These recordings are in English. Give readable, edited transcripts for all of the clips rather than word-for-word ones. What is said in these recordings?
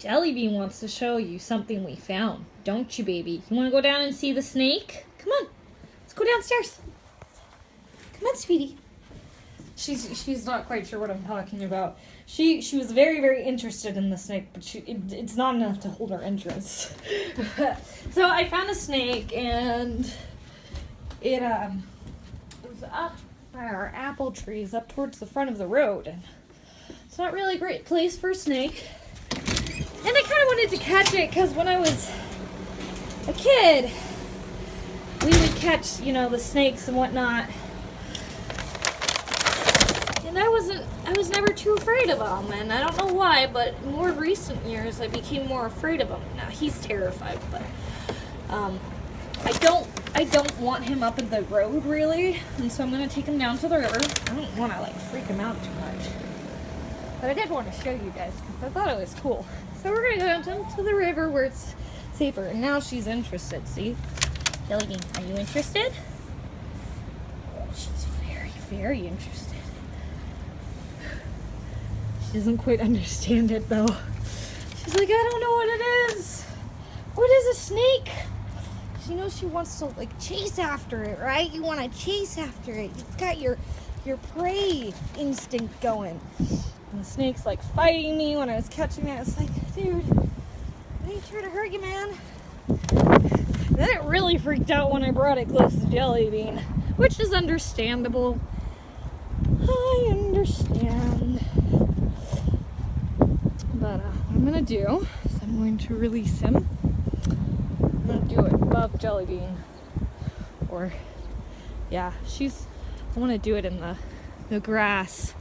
Jellybean wants to show you something we found. Don't you, baby? You want to go down and see the snake? Come on. Let's go downstairs. Come on, sweetie. She's not quite sure what I'm talking about. She was very, very interested in the snake, but it's not enough to hold her interest. So I found a snake, and it was up by our apple trees up towards the front of the road. And it's not really a great place for a snake. And I kind of wanted to catch it because when I was a kid, we would catch, the snakes and whatnot. And I was never too afraid of them, and I don't know why, but in more recent years I became more afraid of him. Now he's terrified, but I don't want him up in the road really, and so I'm gonna take him down to the river. I don't want to freak him out too much, but I did want to show you guys because I thought it was cool. So we're gonna go down to the river where it's safer, and now she's interested. See, Jellybean, are you interested? She's very, very interested. She doesn't quite understand it though. She's like, I don't know what it is. What is a snake? She knows she wants to chase after it, right? You want to chase after it. You've got your prey instinct going. And the snake's fighting me when I was catching it. It's like, dude, I ain't trying to hurt you, man. And then it really freaked out when I brought it close to Jellybean, which is understandable. I understand. But what I'm going to do is I'm going to release him. I'm going to do it above Jellybean. Or, yeah, I want to do it in the grass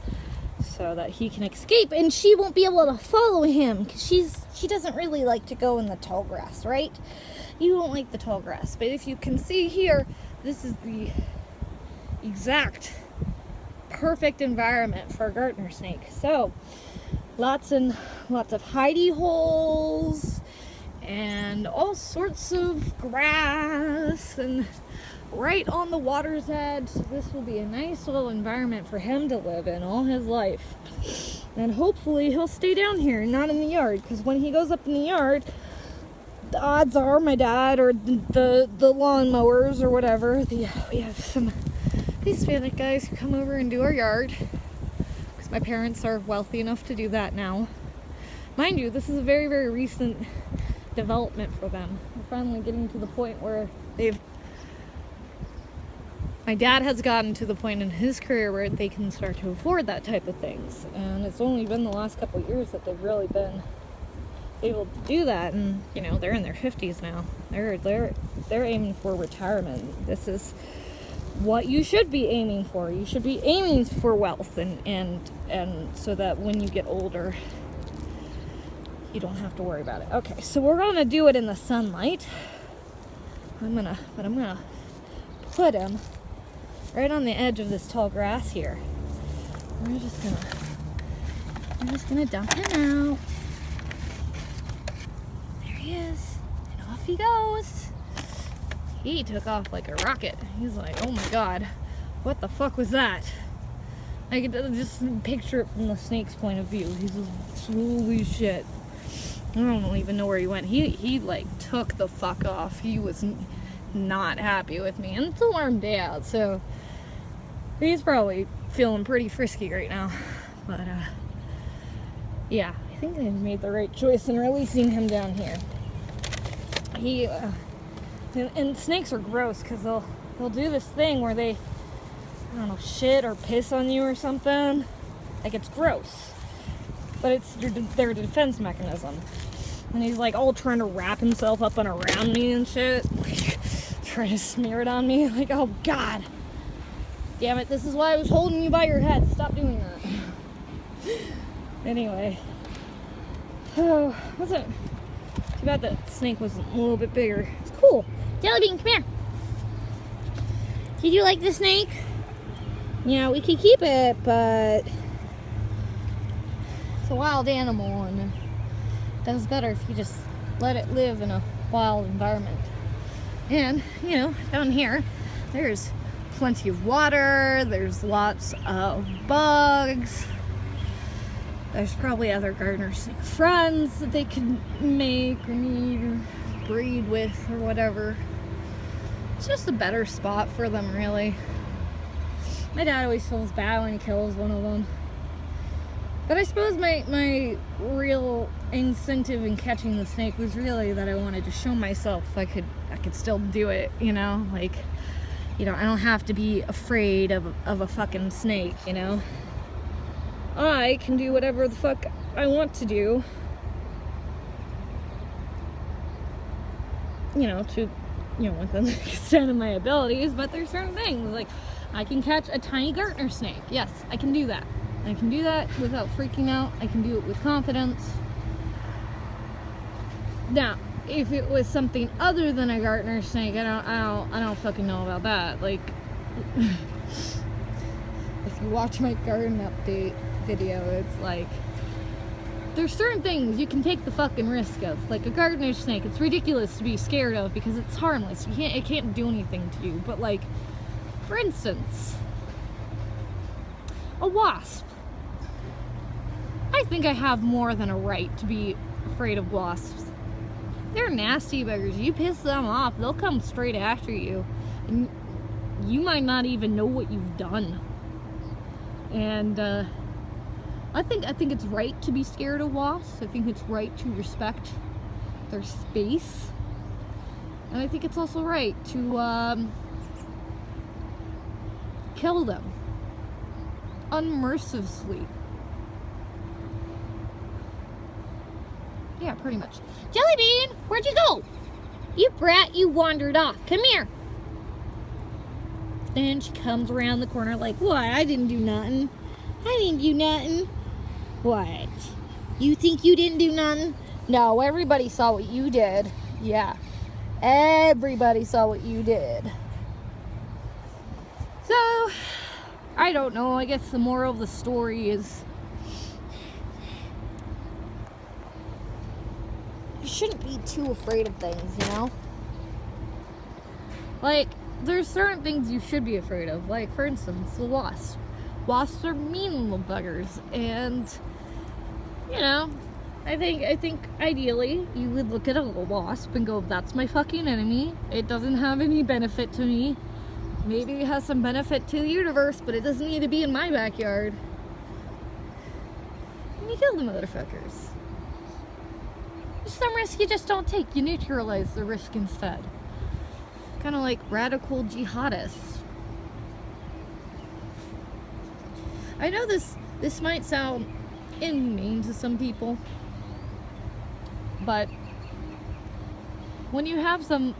so that he can escape. And she won't be able to follow him because she doesn't really like to go in the tall grass, right? You don't like the tall grass. But if you can see here, this is the exact perfect environment for a gardener snake. So, lots of hidey holes and all sorts of grass and right on the water's edge. So this will be a nice little environment for him to live in all his life. And hopefully he'll stay down here, not in the yard, because when he goes up in the yard, the odds are my dad or the lawnmowers or whatever, we have some Hispanic guys who come over and do our yard. My parents are wealthy enough to do that now. Mind you, this is a very, very recent development for them. They're finally getting to the point where my dad has gotten to the point in his career where they can start to afford that type of things. And it's only been the last couple of years that they've really been able to do that. And, they're in their 50s now. They're aiming for retirement. This is what you should be aiming for. You should be aiming for wealth and so that when you get older you don't have to worry about it. Okay, so we're gonna do it in the sunlight. I'm gonna put him right on the edge of this tall grass here. We're just gonna dump him out. There he is. And off he goes. He took off like a rocket. He's like, oh my god, what the fuck was that? I could just picture it from the snake's point of view. He's just, holy shit. I don't even know where he went. He took the fuck off. He was not happy with me. And it's a warm day out, so he's probably feeling pretty frisky right now. But, yeah, I think I made the right choice in releasing him down here. And snakes are gross because they'll do this thing where they, I don't know, shit or piss on you or something. It's gross. But it's their defense mechanism. And he's all trying to wrap himself up and around me and shit. Trying to smear it on me. Oh god. Damn it, this is why I was holding you by your head. Stop doing that. Anyway. Oh, wasn't too bad that snake was a little bit bigger. It's cool. Jellybean, come here. Did you like the snake? Yeah, we could keep it, but it's a wild animal and it does better if you just let it live in a wild environment. And, down here, there's plenty of water, there's lots of bugs. There's probably other gardener snake friends that they can make or need or breed with or whatever. It's just a better spot for them, really. My dad always feels bad when he kills one of them. But I suppose my real incentive in catching the snake was really that I wanted to show myself I could still do it, you know? Like, you know, I don't have to be afraid of a fucking snake, you know? I can do whatever the fuck I want to do. You know, to, you know, within the extent of my abilities, but there's certain things, like, I can catch a tiny gardener snake. Yes, I can do that. I can do that without freaking out. I can do it with confidence. Now, if it was something other than a gardener snake, I don't fucking know about that. Like, if you watch my garden update video, it's like, there's certain things you can take the fucking risk of. Like a gardener snake, it's ridiculous to be scared of because it's harmless. It can't do anything to you. But like, for instance, a wasp. I think I have more than a right to be afraid of wasps. They're nasty buggers. You piss them off, they'll come straight after you. And you might not even know what you've done. And I think it's right to be scared of wasps. I think it's right to respect their space. And I think it's also right to kill them unmercifully. Yeah, pretty much. Jellybean, where'd you go? You brat, you wandered off. Come here. Then she comes around the corner like, what? I didn't do nothing. I didn't do nothing. What? You think you didn't do nothing? No, everybody saw what you did. Yeah. Everybody saw what you did. So, I don't know. I guess the moral of the story is you shouldn't be too afraid of things, you know? Like, there's certain things you should be afraid of. Like, for instance, the wasp. Wasps are mean little buggers, and you know, I think ideally you would look at a little wasp and go, that's my fucking enemy. It doesn't have any benefit to me. Maybe it has some benefit to the universe, but it doesn't need to be in my backyard. And you kill the motherfuckers. There's some risk you just don't take. You neutralize the risk instead. Kind of like radical jihadists. I know this might sound inhumane to some people, but when you have an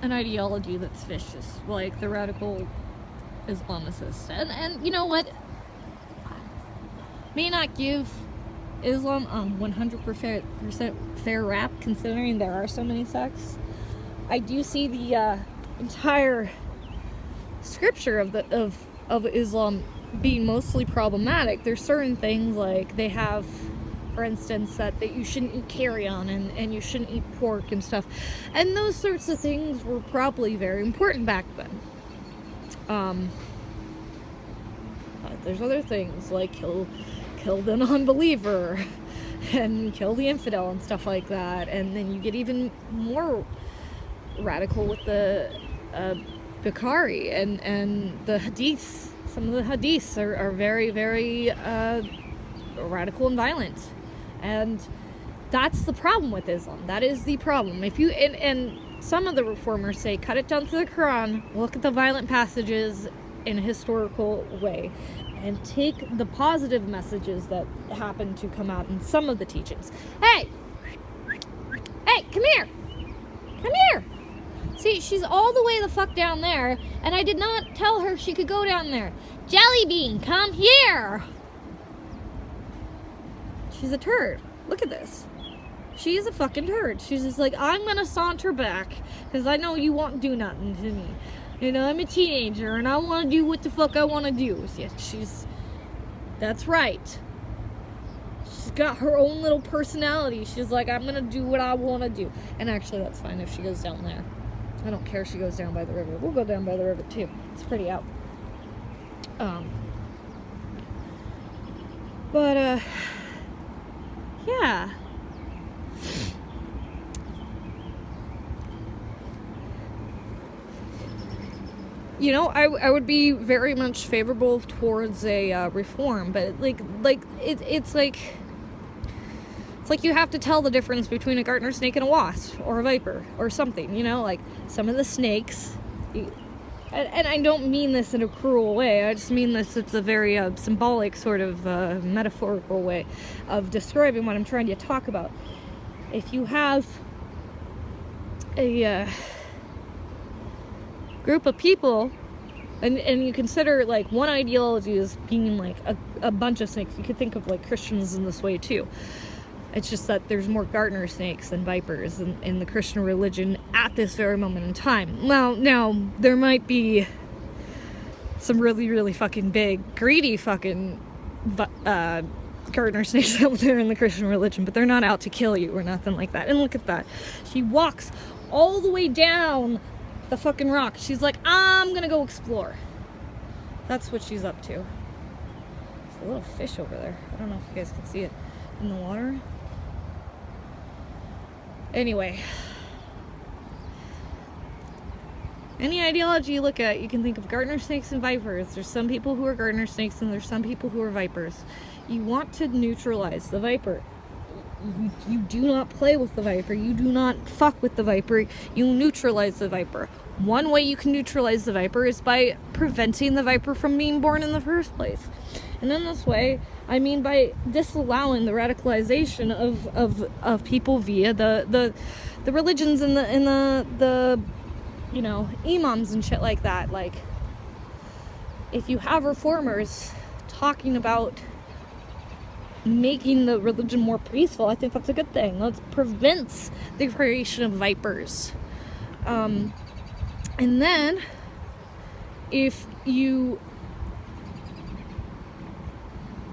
ideology that's vicious, like the radical Islamicists, and you know what, may not give Islam 100% fair rap, considering there are so many sects. I do see the entire scripture of Islam being mostly problematic. There's certain things, like they have, for instance, that you shouldn't eat carrion and you shouldn't eat pork and stuff, and those sorts of things were probably very important back then. But there's other things like kill the non-believer and kill the infidel and stuff like that, and then you get even more radical with the Bukhari and the hadiths. Some of the hadiths are very, very radical and violent, and that's the problem with Islam. That is the problem. If you and some of the reformers say cut it down to the Quran, look at the violent passages in a historical way, and take the positive messages that happen to come out in some of the teachings. Hey, come here, come here. See, she's all the way the fuck down there, and I did not tell her she could go down there. Jellybean, come here! She's a turd. Look at this. She's a fucking turd. She's just like, I'm gonna saunter back, because I know you won't do nothing to me. You know, I'm a teenager, and I want to do what the fuck I want to do. Yeah, that's right. She's got her own little personality. She's like, I'm gonna do what I want to do. And actually, that's fine if she goes down there. I don't care if she goes down by the river. We'll go down by the river too. It's pretty out. Yeah. You know, I would be very much favorable towards a reform, but it's like you have to tell the difference between a garter snake and a wasp or a viper or something. You know, like some of the snakes. And I don't mean this in a cruel way. I just mean this. It's a very symbolic sort of metaphorical way of describing what I'm trying to talk about. If you have a group of people, and you consider like one ideology as being like a bunch of snakes, you could think of like Christians in this way too. It's just that there's more garter snakes than vipers in the Christian religion at this very moment in time. Well, now, there might be some really, really fucking big, greedy fucking garter snakes out there in the Christian religion, but they're not out to kill you or nothing like that. And look at that. She walks all the way down the fucking rock. She's like, I'm gonna go explore. That's what she's up to. There's a little fish over there. I don't know if you guys can see it in the water. Anyway, any ideology you look at, you can think of garter snakes and vipers. There's some people who are garter snakes and there's some people who are vipers. You want to neutralize the viper. You do not play with the viper. You do not fuck with the viper. You neutralize the viper. One way you can neutralize the viper is by preventing the viper from being born in the first place. And in this way, I mean by disallowing the radicalization of people via the religions and the you know, imams and shit like that. Like, if you have reformers talking about making the religion more peaceful, I think that's a good thing. That prevents the creation of vipers. And then if you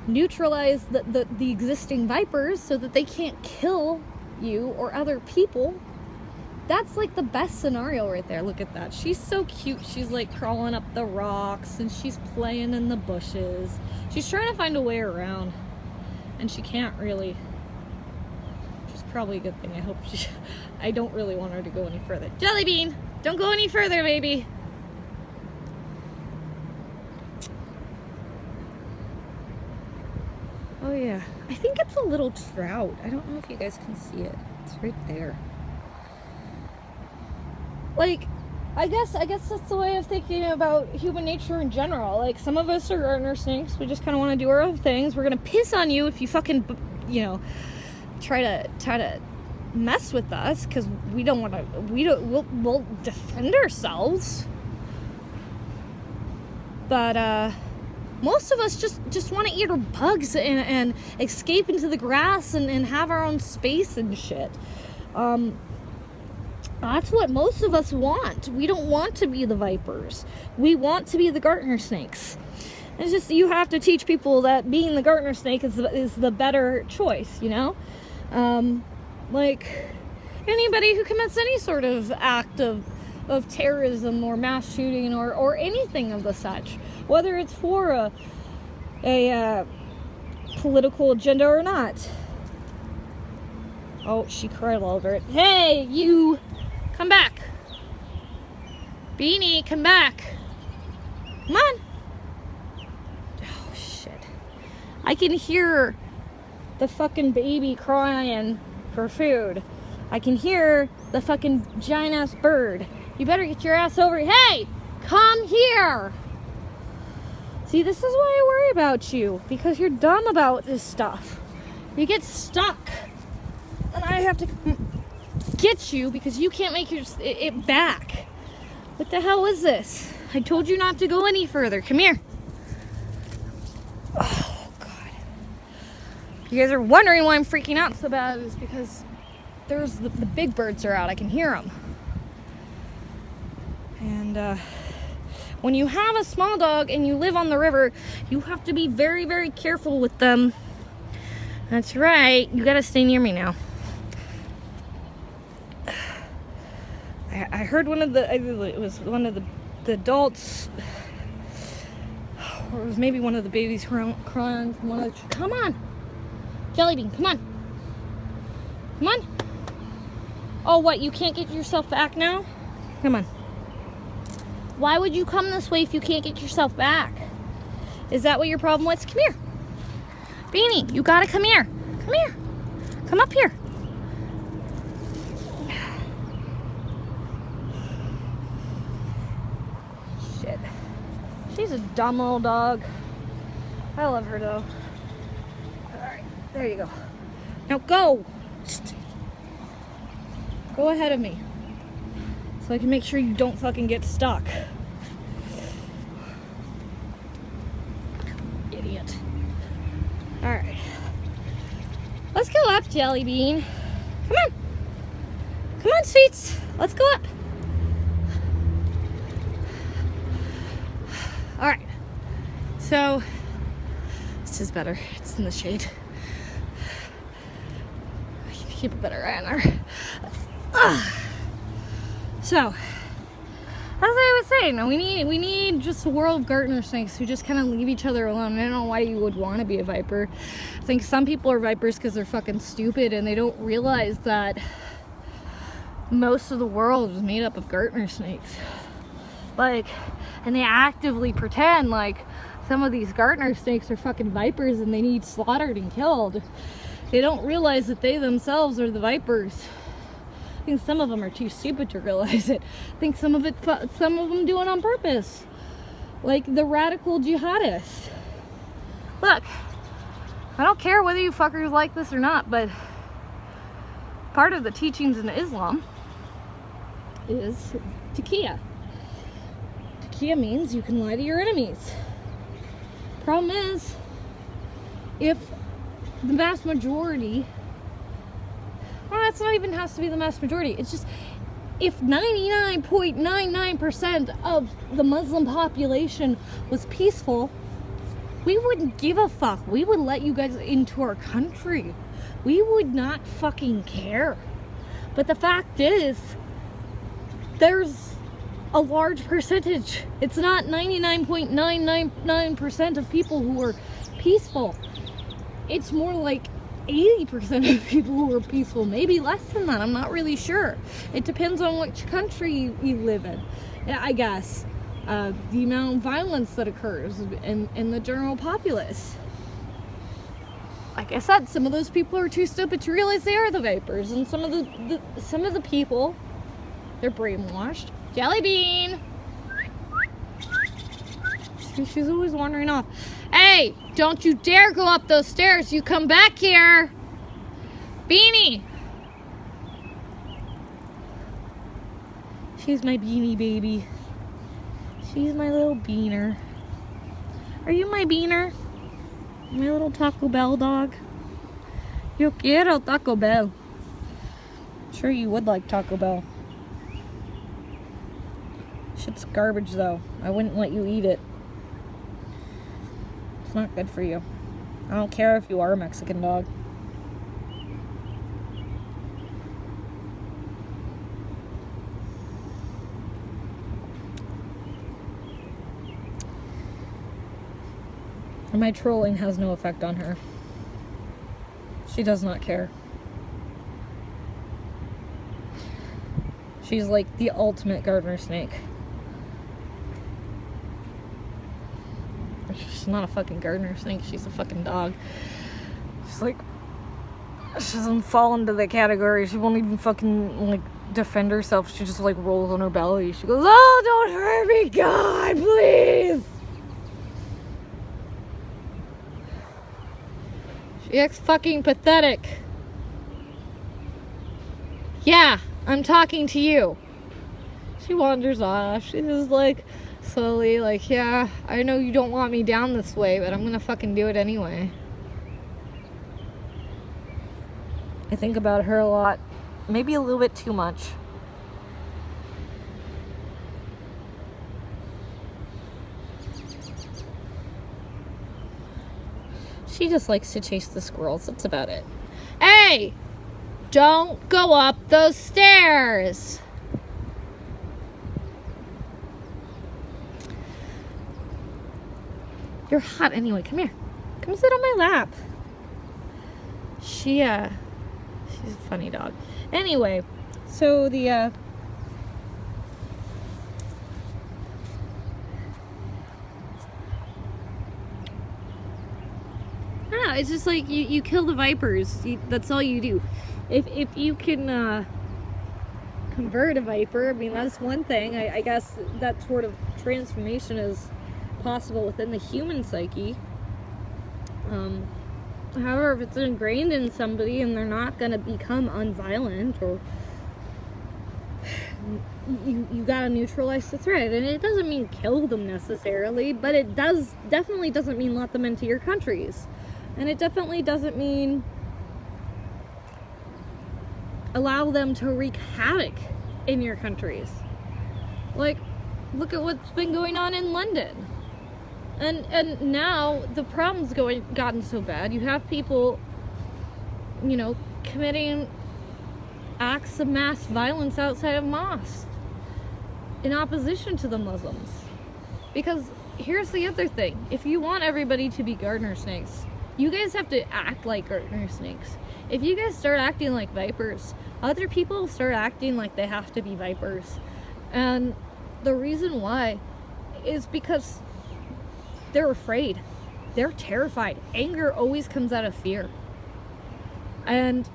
neutralize the existing vipers so that they can't kill you or other people, that's like the best scenario right there. Look at that. She's so cute. She's like crawling up the rocks and she's playing in the bushes. She's trying to find a way around and she can't really, which is probably a good thing. I don't really want her to go any further. Jellybean, don't go any further, baby. Oh yeah, I think it's a little trout. I don't know if you guys can see it. It's right there. Like, I guess that's the way of thinking about human nature in general. Like, some of us are garter snakes. We just kind of want to do our own things. We're gonna piss on you if you fucking, you know, try to mess with us, because we'll defend ourselves. But most of us just want to eat our bugs and escape into the grass and have our own space and shit. That's what most of us want. We don't want to be the vipers. We want to be the garter snakes. It's just, you have to teach people that being the garter snake is the better choice, you know? Like, anybody who commits any sort of act of terrorism or mass shooting or anything of the such, whether it's for a political agenda or not. Oh, she cried over it. Hey, you! Come back! Beanie, come back! Come on! Oh, shit. I can hear the fucking baby crying for food. I can hear the fucking giant-ass bird. You better get your ass over here. Hey! Come here! See, this is why I worry about you. Because you're dumb about this stuff. You get stuck. And I have to get you because you can't make it back. What the hell is this? I told you not to go any further. Come here. Oh, God. If you guys are wondering why I'm freaking out so bad, it's because there's the big birds are out. I can hear them. And when you have a small dog and you live on the river, you have to be very, very careful with them. That's right. You gotta stay near me now. I heard it was one of the adults, or it was maybe one of the babies crying from one of the, come on, Jellybean, come on. Come on. Oh, what? You can't get yourself back now? Come on. Why would you come this way if you can't get yourself back? Is that what your problem was? Come here. Beanie, you gotta come here. Come here. Come up here. Shit. She's a dumb little dog. I love her though. Alright, there you go. Now go! Go ahead of me. So I can make sure you don't fucking get stuck. Idiot. Alright. Let's go up, Jelly Bean. Come on. Come on, sweets. Let's go up. Alright. So, this is better. It's in the shade. I can keep a better eye on her. So, as I was saying, we need just a world of gardener snakes who just kind of leave each other alone. I don't know why you would want to be a viper. I think some people are vipers because they're fucking stupid and they don't realize that most of the world is made up of gardener snakes. Like, and they actively pretend like some of these gardener snakes are fucking vipers and they need slaughtered and killed. They don't realize that they themselves are the vipers. I think some of them are too stupid to realize it. I think some of them do it on purpose. Like the radical jihadists. Look, I don't care whether you fuckers like this or not, but part of the teachings in Islam is taqiyya. Taqiyya means you can lie to your enemies. Problem is, if the vast majority, well, it's not even has to be the vast majority, it's just if 99.99% of the Muslim population was peaceful, we wouldn't give a fuck. We would let you guys into our country. We would not fucking care. But the fact is, there's a large percentage. It's not 99.999% of people who are peaceful. It's more like 80% of people who are peaceful, maybe less than that. I'm not really sure. It depends on which country you live in, I guess. The amount of violence that occurs in the general populace. Like I said, some of those people are too stupid to realize they are the vipers, and some of the people, they're brainwashed. Jelly Bean! She's always wandering off. Hey, don't you dare go up those stairs. You come back here. Beanie. She's my beanie baby. She's my little beaner. Are you my beaner? My little Taco Bell dog? Yo quiero Taco Bell. I'm sure you would like Taco Bell. Shit's garbage though. I wouldn't let you eat it. It's not good for you. I don't care if you are a Mexican dog. And my trolling has no effect on her. She does not care. She's like the ultimate gardener snake. She's not a fucking gardener snake, she's a fucking dog. She's like, she doesn't fall into the category. She won't even fucking like defend herself. She just like rolls on her belly. She goes, oh, don't hurt me, God, please. She acts fucking pathetic. Yeah, I'm talking to you. She wanders off. She's just like slowly like, yeah, I know you don't want me down this way, but I'm gonna fucking do it anyway. I think about her a lot. Maybe a little bit too much. She just likes to chase the squirrels. That's about it. Hey! Don't go up those stairs! You're hot anyway. Come here. Come sit on my lap. She She's a funny dog. Anyway, so the I don't know, it's just like you kill the vipers. That's all you do. If you can convert a viper, I mean, that's one thing. I guess that sort of transformation is possible within the human psyche. However, if it's ingrained in somebody and they're not going to become unviolent, or you gotta neutralize the threat. And it doesn't mean kill them necessarily, but it definitely doesn't mean let them into your countries. And it definitely doesn't mean allow them to wreak havoc in your countries. Like, look at what's been going on in London. And now the problem's gotten so bad. You have people, committing acts of mass violence outside of mosques in opposition to the Muslims. Because here's the other thing. If you want everybody to be gardener snakes, you guys have to act like gardener snakes. If you guys start acting like vipers, other people start acting like they have to be vipers. And the reason why is because they're afraid. They're terrified. Anger always comes out of fear. And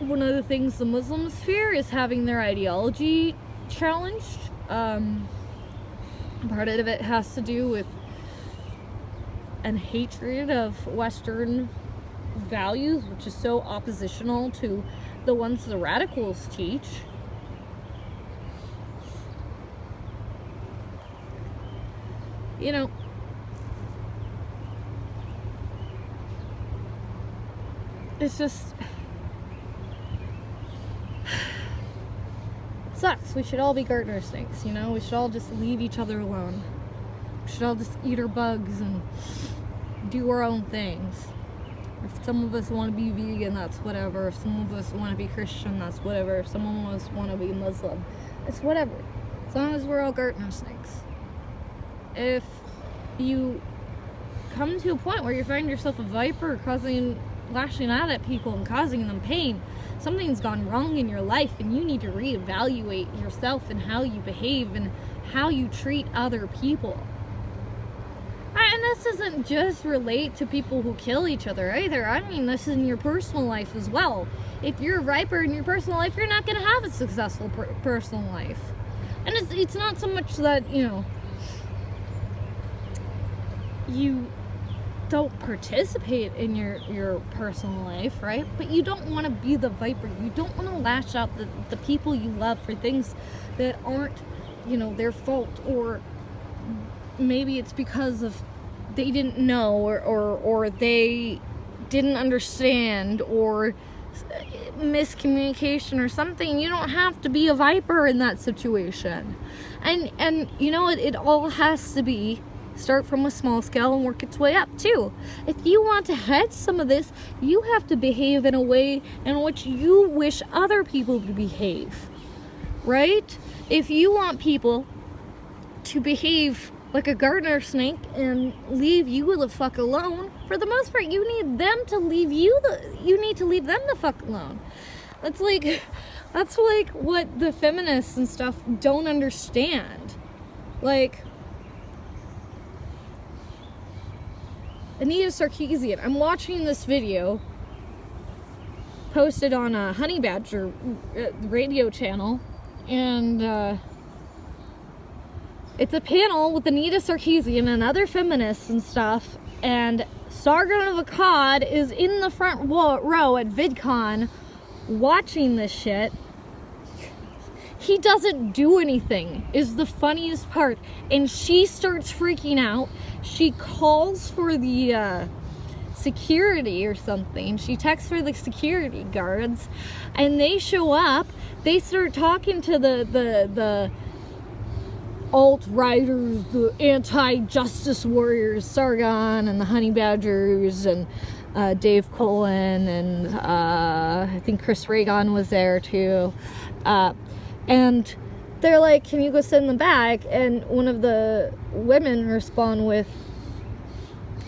one of the things the Muslims fear is having their ideology challenged. Part of it has to do with an hatred of Western values, which is so oppositional to the ones the radicals teach. It's just, it sucks. We should all be gardener snakes, we should all just leave each other alone. We should all just eat our bugs and do our own things. If some of us want to be vegan, that's whatever. If some of us want to be Christian, that's whatever. If some of us want to be Muslim, it's whatever. As long as we're all gardener snakes. If you come to a point where you find yourself a viper lashing out at people and causing them pain, something's gone wrong in your life, and you need to reevaluate yourself and how you behave and how you treat other people. And this doesn't just relate to people who kill each other either. I mean, this is in your personal life as well. If you're a viper in your personal life, you're not going to have a successful personal life. And it's not so much that, you don't participate in your personal life, right? But you don't want to be the viper. You don't want to lash out the people you love for things that aren't, their fault, or maybe it's because of they didn't know, or they didn't understand, or miscommunication or something. You don't have to be a viper in that situation. And it all has to start from a small scale and work its way up too. If you want to head some of this, you have to behave in a way in which you wish other people to behave, right? If you want people to behave like a gardener snake and leave you the fuck alone, for the most part, you need them to leave you need to leave them the fuck alone. That's like what the feminists and stuff don't understand. Like, Anita Sarkeesian, I'm watching this video posted on a Honey Badger radio channel, and it's a panel with Anita Sarkeesian and other feminists and stuff, and Sargon of Akkad is in the front row at VidCon watching this shit. He doesn't do anything, is the funniest part. And she starts freaking out. She calls for the security or something. She texts for the security guards, and they show up. They start talking to the alt-righters, the anti-justice warriors, Sargon and the Honey Badgers, and Dave Cullen, and I think Chris Reagan was there too. And they're like, can you go sit in the back? And one of the women respond with,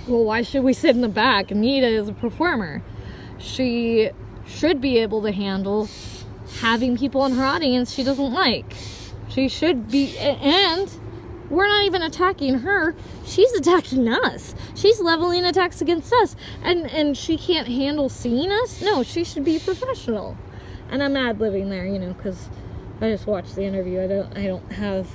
well, why should we sit in the back? Anita is a performer. she should be able to handle having people in her audience she doesn't like. She should be, and we're not even attacking her. She's attacking us. She's leveling attacks against us. And she can't handle seeing us? No, she should be professional. And I'm ad-libbing there, you know, because I just watched the interview. I don't have,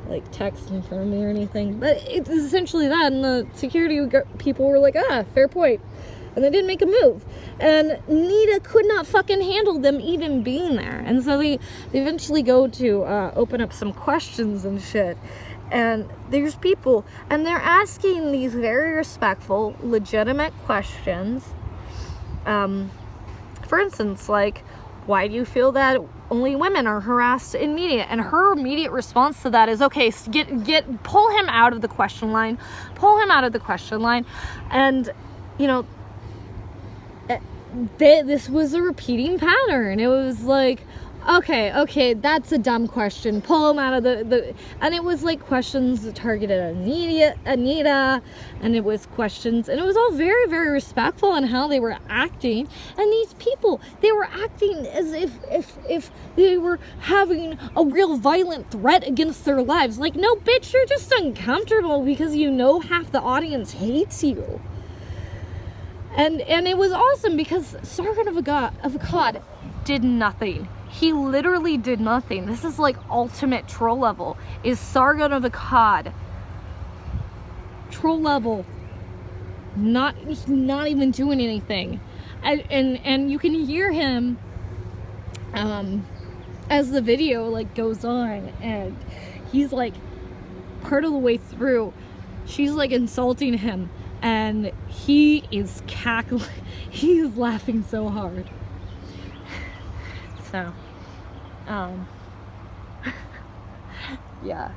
like, text in front of me or anything. But it's essentially that. And the security people were like, fair point. And they didn't make a move. And Nita could not fucking handle them even being there. And so they eventually go to open up some questions and shit. And there's people, and they're asking these very respectful, legitimate questions. For instance, like, why do you feel that only women are harassed in media? And her immediate response to that is, okay, pull him out of the question line. Pull him out of the question line. And, you know, this was a repeating pattern. It was like, okay, that's a dumb question. Pull him out of the and it was like questions that targeted Anita, and it was questions, and it was all very, very respectful in how they were acting. And these people, they were acting as if they were having a real violent threat against their lives. Like, no, bitch, you're just uncomfortable because you know half the audience hates you. And it was awesome because Sargon of Akkad did nothing. He literally did nothing. This is like ultimate troll level. Is Sargon of Akkad. Troll level. Not even doing anything. And you can hear him as the video like goes on, and he's like part of the way through, she's like insulting him, and he is cackling. He is laughing so hard. So, yeah.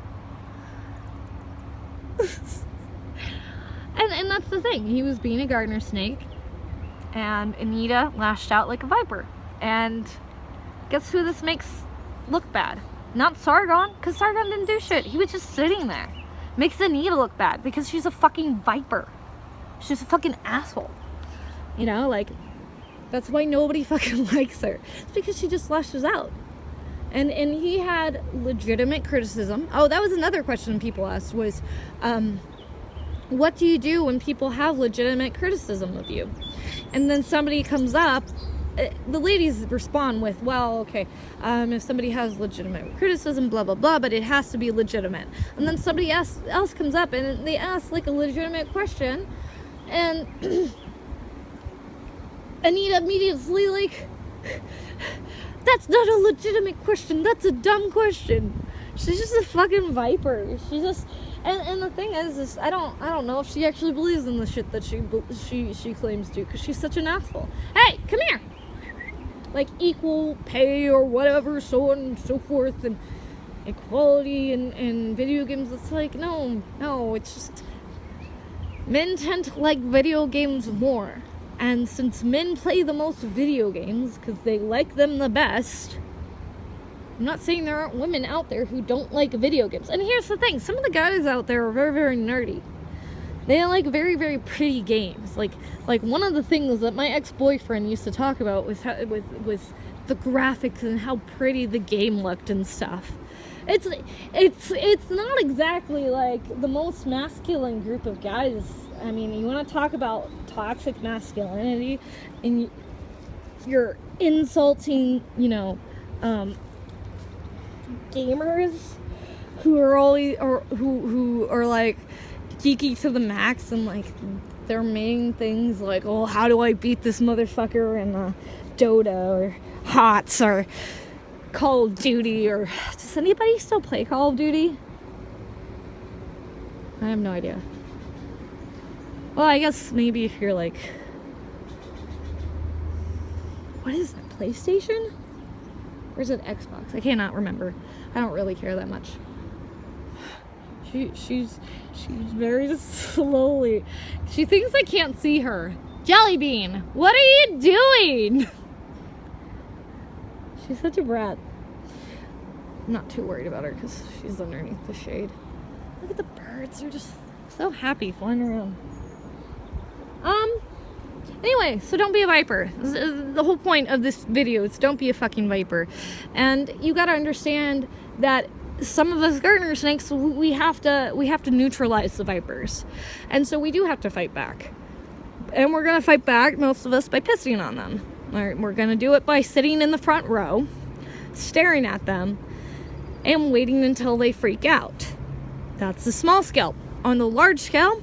and that's the thing. He was being a gardener snake, and Anita lashed out like a viper. And guess who this makes look bad? Not Sargon, because Sargon didn't do shit. He was just sitting there. Makes Anita look bad because she's a fucking viper. She's a fucking asshole. You know, like, that's why nobody fucking likes her. It's because she just lashes out. And he had legitimate criticism. Oh, that was another question people asked was, what do you do when people have legitimate criticism of you? And then somebody comes up, the ladies respond with, well, okay, if somebody has legitimate criticism, blah, blah, blah, but it has to be legitimate. And then somebody else comes up and they ask like a legitimate question, and Anita immediately like, that's not a legitimate question, that's a dumb question. She's just a fucking viper. She just, and the thing is I don't know if she actually believes in the shit that she claims to, because she's such an asshole. Hey, come here. Like equal pay or whatever, so on and so forth, and equality in video games. It's like, no, it's just, men tend to like video games more. And since men play the most video games because they like them the best, I'm not saying there aren't women out there who don't like video games. And here's the thing, some of the guys out there are very, very nerdy. They like very, very pretty games. Like one of the things that my ex-boyfriend used to talk about was the graphics and how pretty the game looked and stuff. It's not exactly like the most masculine group of guys. I mean, you want to talk about toxic masculinity, and you're insulting, you know, gamers who are always, or who are like geeky to the max, and like their main things like, oh, how do I beat this motherfucker in Dota or HOTS or Call of Duty, or does anybody still play Call of Duty? I have no idea. Well, I guess maybe if you're like, what is that, PlayStation? Or is it Xbox? I cannot remember. I don't really care that much. She's very slowly. She thinks I can't see her. Jellybean, what are you doing? She's such a brat. I'm not too worried about her because she's underneath the shade. Look at the birds. They're just so happy flying around. Anyway, so don't be a viper. The whole point of this video is don't be a fucking viper. And you gotta understand that some of us gardener snakes, we have to neutralize the vipers. And so we do have to fight back. And we're gonna fight back, most of us, by pissing on them. We're gonna do it by sitting in the front row, staring at them, and waiting until they freak out. That's the small scale. On the large scale,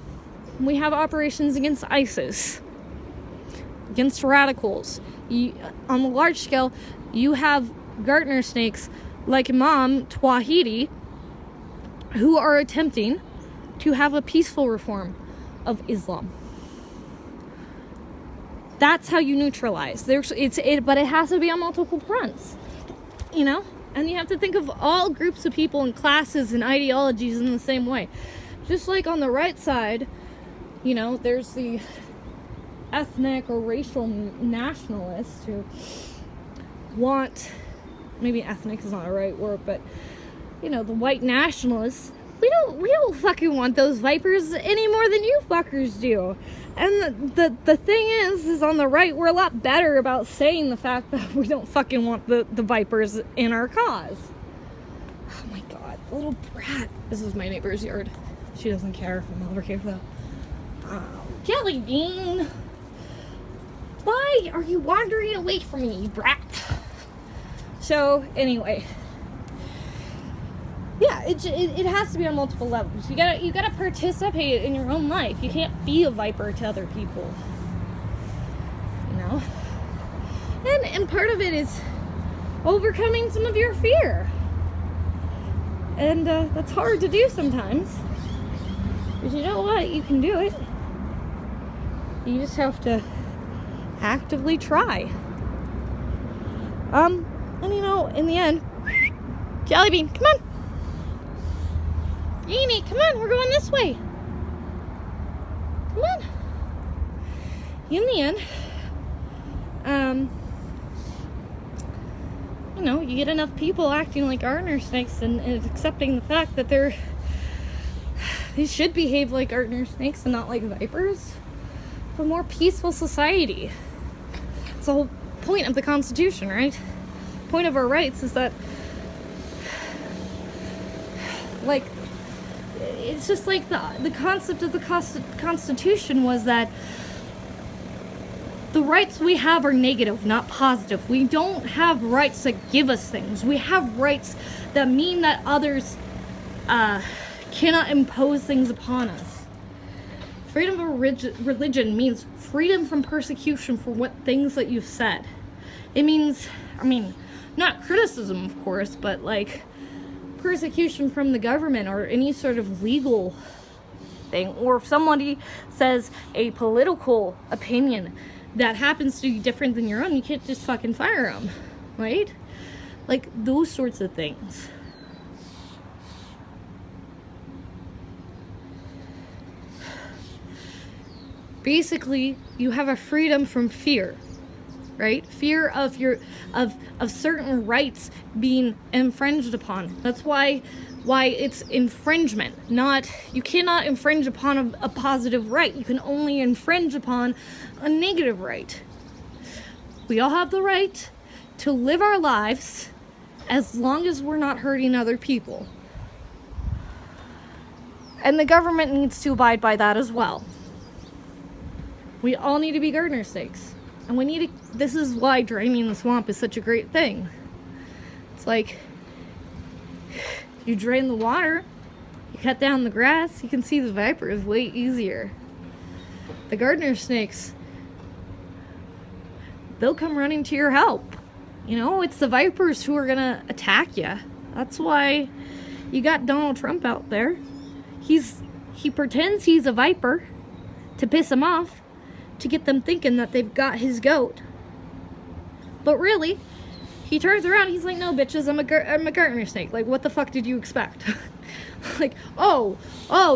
we have operations against ISIS, against radicals. On the large scale, you have gardener snakes like Imam Tawhidi, who are attempting to have a peaceful reform of Islam. That's how you neutralize. But it has to be on multiple fronts, you know? And you have to think of all groups of people and classes and ideologies in the same way. Just like on the right side, you know, there's the ethnic or racial nationalists who want, maybe ethnic is not the right word, but, you know, the white nationalists, we don't fucking want those vipers any more than you fuckers do. And the thing is on the right, we're a lot better about saying the fact that we don't fucking want the vipers in our cause. Oh my god, little brat. This is my neighbor's yard. She doesn't care if I'm over here though. Jelly Bean, why are you wandering away from me, you brat? So anyway, yeah, it has to be on multiple levels. You gotta participate in your own life. You can't be a viper to other people, you know. And part of it is overcoming some of your fear, and that's hard to do sometimes. But you know what? You can do it. You just have to actively try. And you know, in the end, Jelly Bean, come on. Jeannie, come on, we're going this way. Come on. In the end, you know, you get enough people acting like gardener snakes and accepting the fact that these should behave like gardener snakes and not like vipers. For a more peaceful society. It's the whole point of the Constitution, right? The point of our rights is that, like, it's just like the concept of the Constitution was that the rights we have are negative, not positive. We don't have rights that give us things. We have rights that mean that others cannot impose things upon us. Freedom of religion means freedom from persecution for what things that you've said. It means, I mean, not criticism, of course, but like persecution from the government or any sort of legal thing. Or if somebody says a political opinion that happens to be different than your own, you can't just fucking fire them, right? Like those sorts of things. Basically, you have a freedom from fear, right? Fear of of certain rights being infringed upon. That's why it's infringement. You cannot infringe upon a positive right. You can only infringe upon a negative right. We all have the right to live our lives as long as we're not hurting other people. And the government needs to abide by that as well. We all need to be gardener snakes. And this is why draining the swamp is such a great thing. It's like, you drain the water, you cut down the grass, you can see the vipers way easier. The gardener snakes, they'll come running to your help. You know, it's the vipers who are gonna attack you. That's why you got Donald Trump out there. He pretends he's a viper to piss them off, to get them thinking that they've got his goat. But really, he turns around, he's like, no bitches, I'm a gardener snake. Like, what the fuck did you expect? Like, oh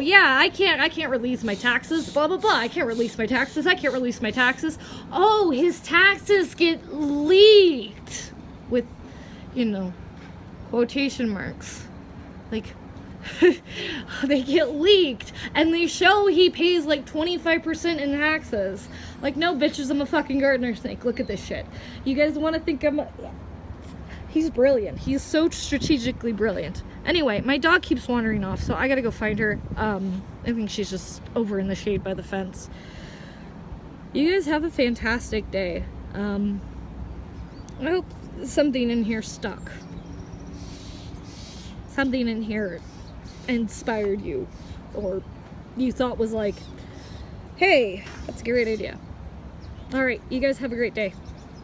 yeah, I can't release my taxes, blah blah blah, I can't release my taxes. Oh, his taxes get leaked with, you know, quotation marks. Like, they get leaked and they show he pays like 25% in taxes. Like, no, bitches, I'm a fucking gardener snake. Look at this shit. You guys want to think I'm a... He's brilliant. He's so strategically brilliant. Anyway, my dog keeps wandering off, so I gotta go find her. I think she's just over in the shade by the fence. You guys have a fantastic day. I hope something in here stuck. Something in here inspired you, or you thought was like, hey, that's a great idea. All right, you guys have a great day.